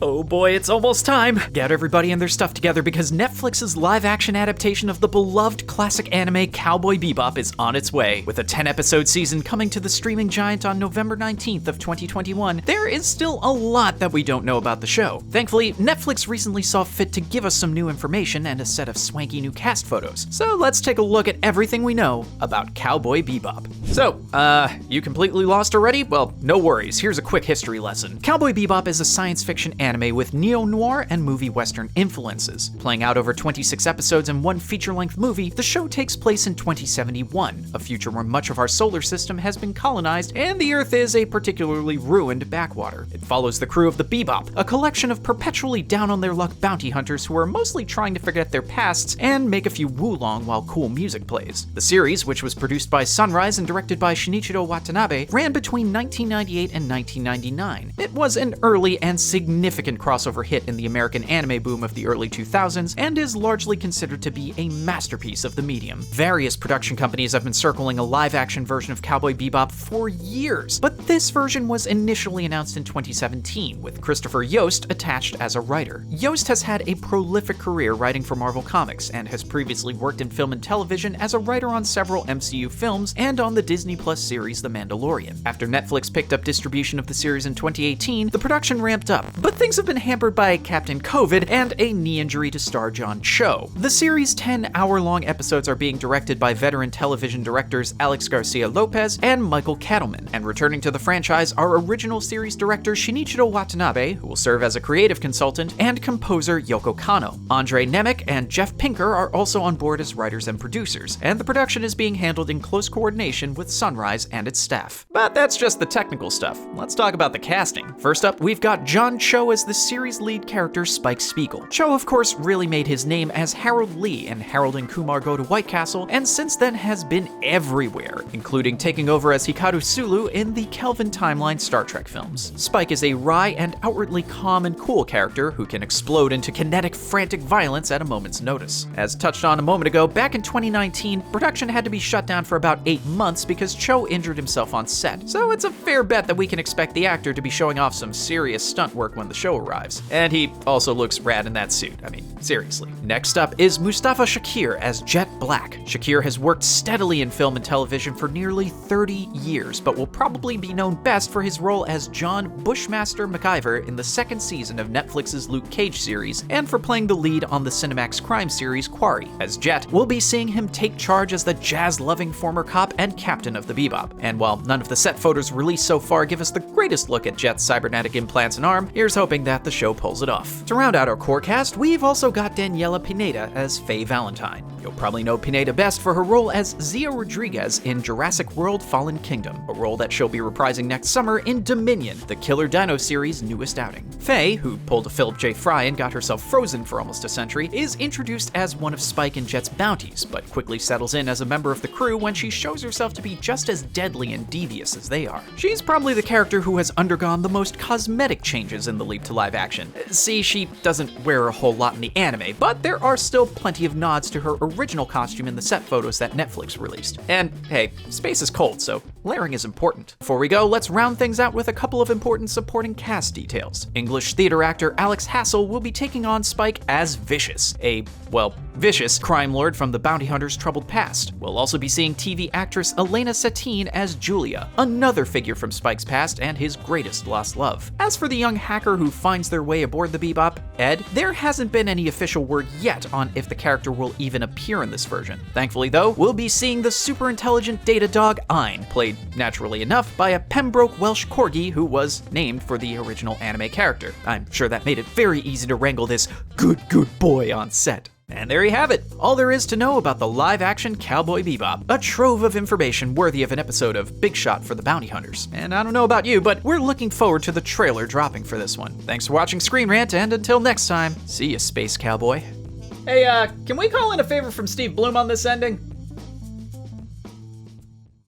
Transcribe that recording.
Oh boy, it's almost time! Get everybody and their stuff together because Netflix's live-action adaptation of the beloved classic anime Cowboy Bebop is on its way. With a 10-episode season coming to the streaming giant on November 19th of 2021, there is still a lot that we don't know about the show. Thankfully, Netflix recently saw fit to give us some new information and a set of swanky new cast photos. So let's take a look at everything we know about Cowboy Bebop. So, you completely lost already? Well, no worries, here's a quick history lesson. Cowboy Bebop is a science fiction anime with neo-noir and movie western influences. Playing out over 26 episodes and one feature-length movie, the show takes place in 2071, a future where much of our solar system has been colonized and the Earth is a particularly ruined backwater. It follows the crew of the Bebop, a collection of perpetually down-on-their-luck bounty hunters who are mostly trying to forget their pasts and make a few woo-long while cool music plays. The series, which was produced by Sunrise and directed by Shinichirō Watanabe, ran between 1998 and 1999. It was an early and significant crossover hit in the American anime boom of the early 2000s and is largely considered to be a masterpiece of the medium. Various production companies have been circling a live-action version of Cowboy Bebop for years, but this version was initially announced in 2017, with Christopher Yost attached as a writer. Yost has had a prolific career writing for Marvel Comics and has previously worked in film and television as a writer on several MCU films and on the Disney Plus series The Mandalorian. After Netflix picked up distribution of the series in 2018, the production ramped up, but things have been hampered by Captain COVID and a knee injury to star John Cho. The series' 10-hour-long episodes are being directed by veteran television directors Alex Garcia Lopez and Michael Katleman, and returning to the franchise are original series director Shinichirō Watanabe, who will serve as a creative consultant, and composer Yoko Kanno. André, Nemec, and Jeff Pinkner are also on board as writers and producers, and the production is being handled in close coordination with Sunrise and its staff. But that's just the technical stuff. Let's talk about the casting. First up, we've got John Cho as the series' lead character Spike Spiegel. Cho, of course, really made his name as Harold Lee in Harold and Kumar Go to White Castle, and since then has been everywhere, including taking over as Hikaru Sulu in the Kelvin Timeline Star Trek films. Spike is a wry and outwardly calm and cool character who can explode into kinetic, frantic violence at a moment's notice. As touched on a moment ago, back in 2019, production had to be shut down for about 8 months because Cho injured himself on set, so it's a fair bet that we can expect the actor to be showing off some serious stunt work when the show arrives. And he also looks rad in that suit, I mean, seriously. Next up is Mustafa Shakir as Jet Black. Shakir has worked steadily in film and television for nearly 30 years, but will probably be known best for his role as John Bushmaster MacIver in the second season of Netflix's Luke Cage series, and for playing the lead on the Cinemax crime series Quarry. As Jet, we'll be seeing him take charge as the jazz-loving former cop and captain of the Bebop. And while none of the set photos released so far give us the greatest look at Jet's cybernetic implants and arm, here's hoping that the show pulls it off. To round out our core cast, we've also got Daniella Pineda as Faye Valentine. You'll probably know Pineda best for her role as Zia Rodriguez in Jurassic World Fallen Kingdom, a role that she'll be reprising next summer in Dominion, the Killer Dino series' newest outing. Faye, who pulled a Philip J. Fry and got herself frozen for almost a century, is introduced as one of Spike and Jet's bounties, but quickly settles in as a member of the crew when she shows herself to be just as deadly and devious as they are. She's probably the character who has undergone the most cosmetic changes in the leap to live action. See, she doesn't wear a whole lot in the anime, but there are still plenty of nods to her original costume in the set photos that Netflix released. And hey, space is cold, so layering is important. Before we go, let's round things out with a couple of important supporting cast details. English theater actor Alex Hassel will be taking on Spike as Vicious, a, well, vicious crime lord from the bounty hunter's troubled past. We'll also be seeing TV actress Elena Satine as Julia, another figure from Spike's past and his greatest lost love. As for the young hacker who finds their way aboard the Bebop, Ed, there hasn't been any official word yet on if the character will even appear in this version. Thankfully though, we'll be seeing the super intelligent data dog Ein, played naturally enough by a Pembroke Welsh Corgi who was named for the original anime character. I'm sure that made it very easy to wrangle this good boy on set. And there you have it, all there is to know about the live-action Cowboy Bebop. A trove of information worthy of an episode of Big Shot for the Bounty Hunters. And I don't know about you, but we're looking forward to the trailer dropping for this one. Thanks for watching ScreenRant, and until next time, see ya, Space Cowboy. Hey, can we call in a favor from Steve Bloom on this ending?